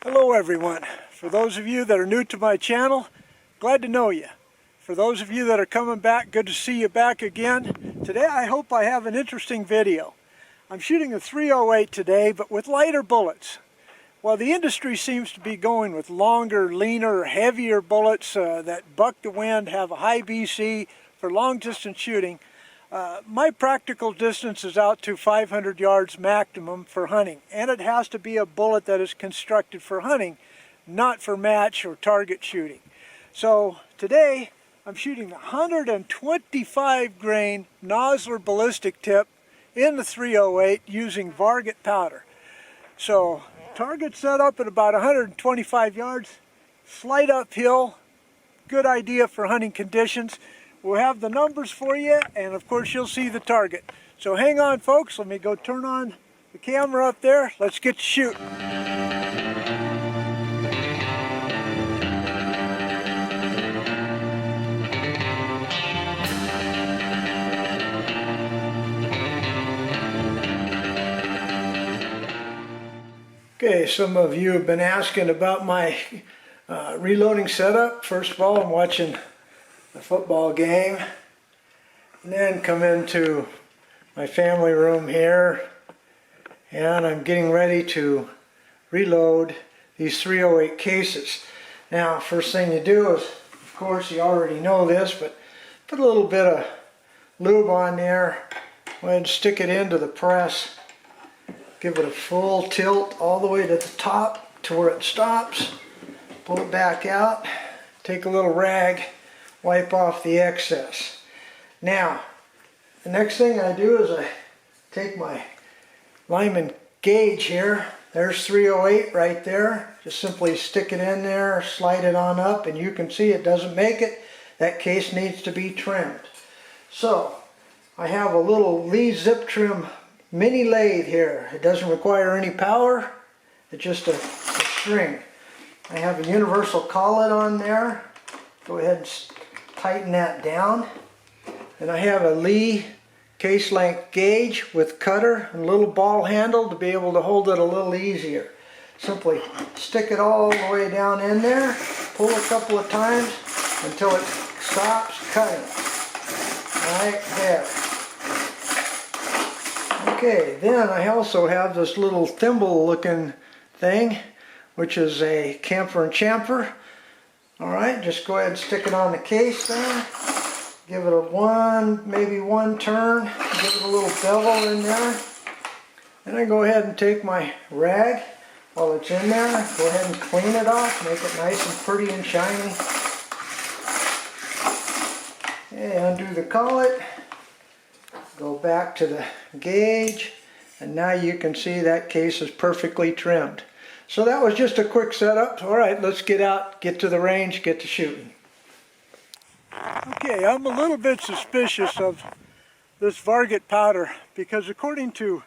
Hello everyone. For those of you that are new to my channel, glad to know you. For those of you that are coming back, good to see you back again. Today I hope I have an interesting video. I'm shooting a .308 today, but with lighter bullets. While the industry seems to be going with longer, leaner, heavier bullets that buck the wind, have a high BC for long distance shooting, my practical distance is out to 500 yards maximum for hunting, and it has to be a bullet that is constructed for hunting, not for match or target shooting. So today I'm shooting a 125 grain Nosler ballistic tip in the .308 using Varget powder. So target set up at about 125 yards, slight uphill, good idea for hunting conditions. We'll have the numbers for you, and of course you'll see the target. So hang on folks, let me go turn on the camera up there. Let's get to shooting. Okay, some of you have been asking about my reloading setup. First of all, I'm watching the football game, and then come into my family room here, and I'm getting ready to reload these .308 cases. Now, first thing you do is, of course you already know this, but put a little bit of lube on there. Go ahead and stick it into the press. Give it a full tilt all the way to the top to where it stops. Pull it back out. Take a little rag, wipe off the excess. Now, the next thing I do is I take my Lyman gauge here. There's .308 right there. Just simply stick it in there, slide it on up, and you can see it doesn't make it. That case needs to be trimmed. So, I have a little Lee Zip Trim mini lathe here. It doesn't require any power. It's just a string. I have a universal collet on there. Go ahead and tighten that down. And I have a Lee case length gauge with cutter and a little ball handle to be able to hold it a little easier. Simply stick it all the way down in there, pull a couple of times until it stops cutting. Right there. Okay, then I also have this little thimble looking thing, which is a camphor and chamfer. Alright, just go ahead and stick it on the case there. Give it maybe one turn. Give it a little bevel in there. Then I go ahead and take my rag while it's in there. Go ahead and clean it off. Make it nice and pretty and shiny. Okay, undo the collet. Go back to the gauge. And now you can see that case is perfectly trimmed. So that was just a quick setup. All right, let's get out, get to the range, get to shooting. Okay, I'm a little bit suspicious of this Varget powder because according to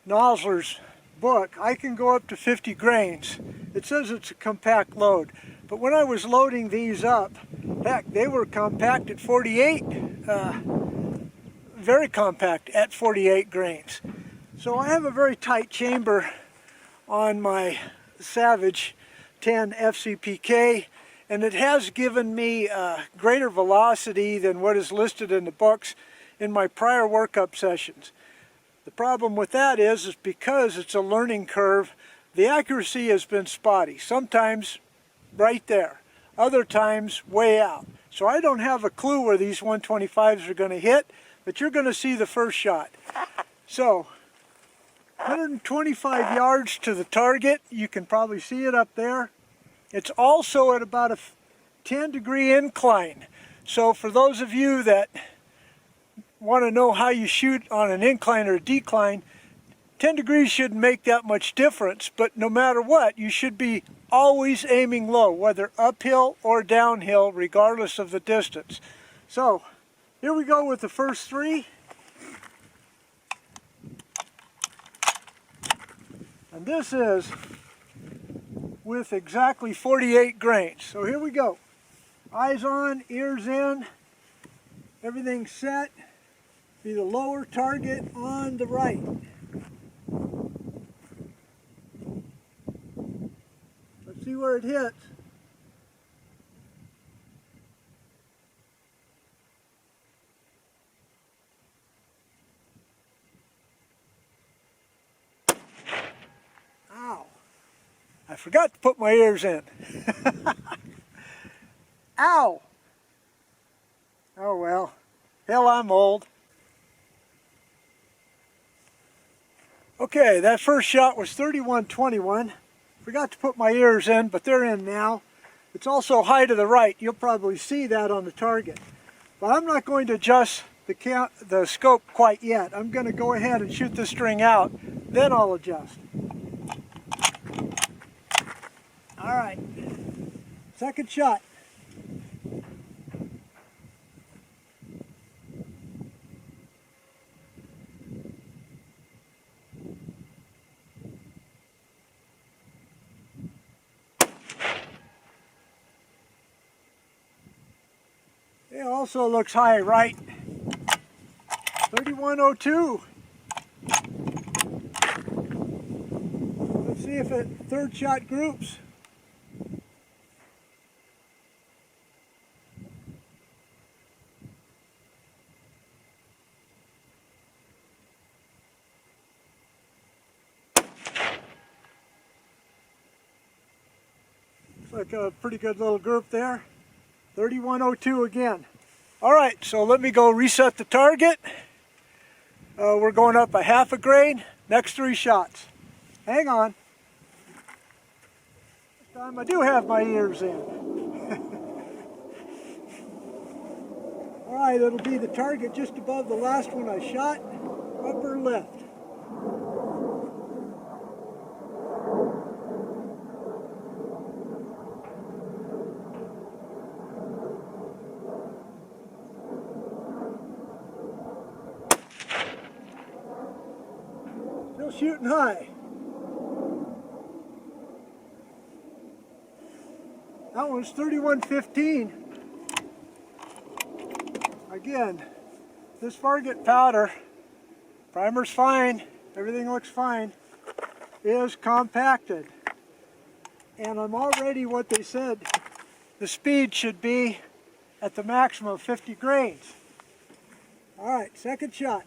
Nosler's book, I can go up to 50 grains. It says it's a compact load. But when I was loading these up, heck, they were compact at 48, very compact at 48 grains. So I have a very tight chamber on my Savage 10 FCPK, and it has given me greater velocity than what is listed in the books in my prior workup sessions. The problem with that is because it's a learning curve, the accuracy has been spotty. Sometimes right there, other times way out. So I don't have a clue where these 125s are going to hit, but you're going to see the first shot. So 125 yards to the target. You can probably see it up there. It's also at about a 10-degree incline. So for those of you that want to know how you shoot on an incline or a decline, 10 degrees shouldn't make that much difference, but no matter what, you should be always aiming low, whether uphill or downhill, regardless of the distance. So here we go with the first three. And this is with exactly 48 grains. So here we go. Eyes on, ears in, everything set. Be the lower target on the right. see where it hits. Ow. I forgot to put my ears in. Ow. Oh well. Hell, I'm old. Okay, that first shot was 31-21. Forgot to put my ears in, but they're in now. It's also high to the right. You'll probably see that on the target. But I'm not going to adjust the scope quite yet. I'm going to go ahead and shoot this string out, then I'll adjust. All right, second shot. It also looks high right. 3102. Let's see if it third shot groups. Looks like a pretty good little group there. 3102 again. All right, so let me go reset the target. We're going up a half a grade, next 3 shots. Hang on. This time I do have my ears in. All right, it'll be the target just above the last one I shot, upper left. Still shooting high. That one's 3115. Again, this Varget powder, primer's fine, everything looks fine, is compacted. And I'm already what they said, the speed should be at the maximum of 50 grains. All right, second shot.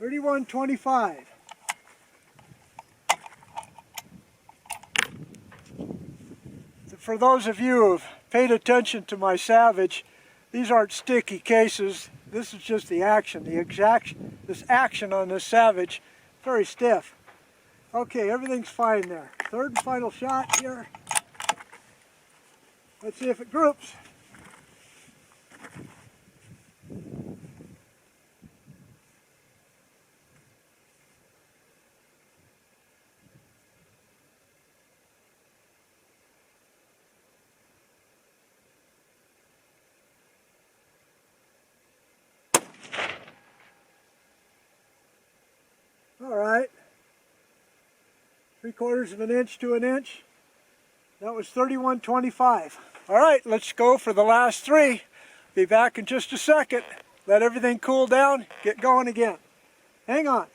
$31.25. For those of you who have paid attention to my Savage, these aren't sticky cases. This is just the action, this action on this Savage, very stiff. Okay, everything's fine there. Third and final shot here. Let's see if it groups. All right, 3/4 of an inch to an inch. That was 31.25. All right, let's go for the last 3. Be back in just a second. Let everything cool down, get going again. Hang on.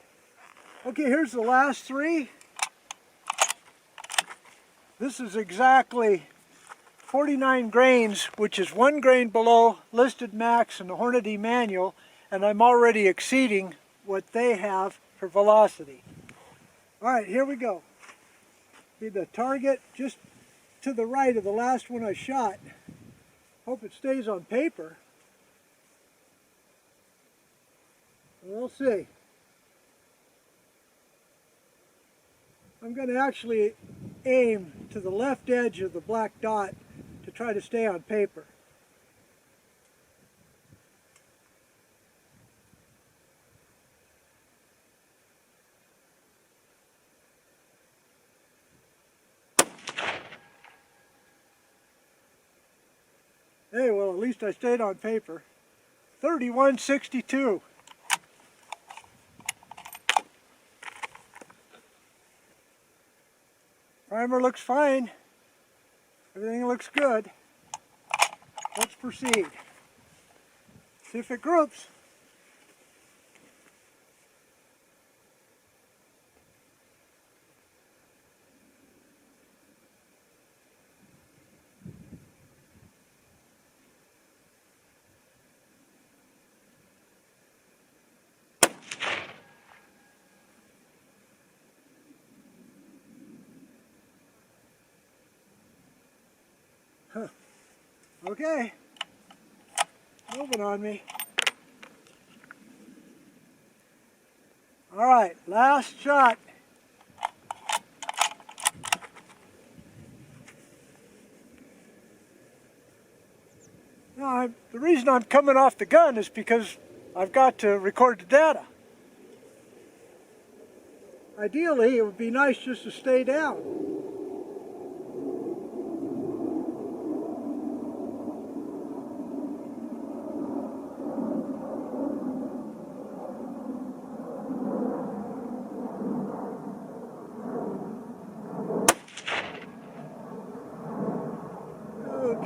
Okay, here's the last 3. This is exactly 49 grains, which is 1 grain below listed max in the Hornady manual, and I'm already exceeding what they have for velocity. All right, here we go. Be the target just to the right of the last one I shot. Hope it stays on paper. We'll see. I'm going to actually aim to the left edge of the black dot to try to stay on paper. Hey, well, at least I stayed on paper. 31.62. Primer looks fine. Everything looks good. Let's proceed. See if it groups. Huh. Okay. Moving on me. All right, last shot. Now, the reason I'm coming off the gun is because I've got to record the data. Ideally, it would be nice just to stay down.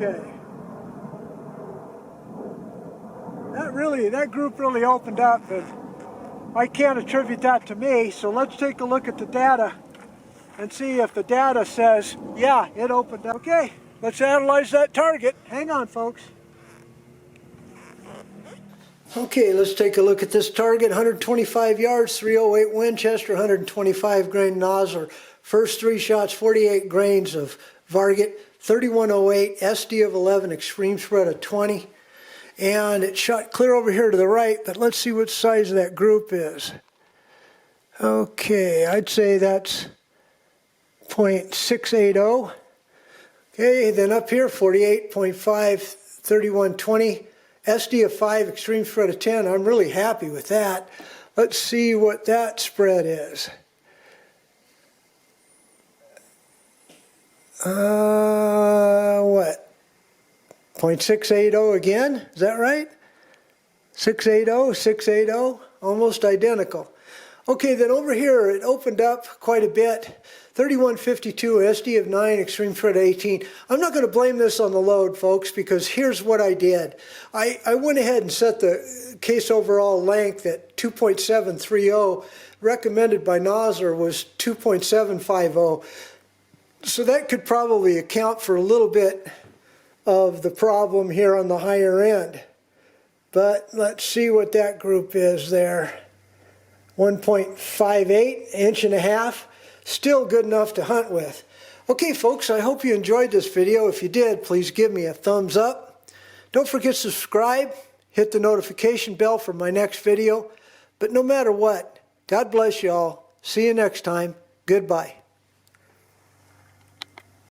Okay. That group really opened up, but I can't attribute that to me, so let's take a look at the data and see if the data says, yeah, it opened up. Okay, let's analyze that target. Hang on, folks. Okay, let's take a look at this target. 125 yards, 308 Winchester, 125 grain Nosler. First 3 shots, 48 grains of Varget, 3108, SD of 11, extreme spread of 20. And it shot clear over here to the right, but let's see what size that group is. Okay, I'd say that's 0.680. Okay, then up here, 48.5, 3120, SD of 5, extreme spread of 10. I'm really happy with that. Let's see what that spread is. What? 0.680 again, is that right? 680, 680, almost identical. Okay, then over here it opened up quite a bit. 3152, SD of 9, extreme spread of 18. I'm not going to blame this on the load, folks, because here's what I did. I went ahead and set the case overall length at 2.730. Recommended by Nosler was 2.750. So that could probably account for a little bit of the problem here on the higher end. But let's see what that group is there. 1.58, inch and a half. Still good enough to hunt with. Okay, folks, I hope you enjoyed this video. If you did, please give me a thumbs up. Don't forget to subscribe. Hit the notification bell for my next video. But no matter what, God bless you all. See you next time. Goodbye.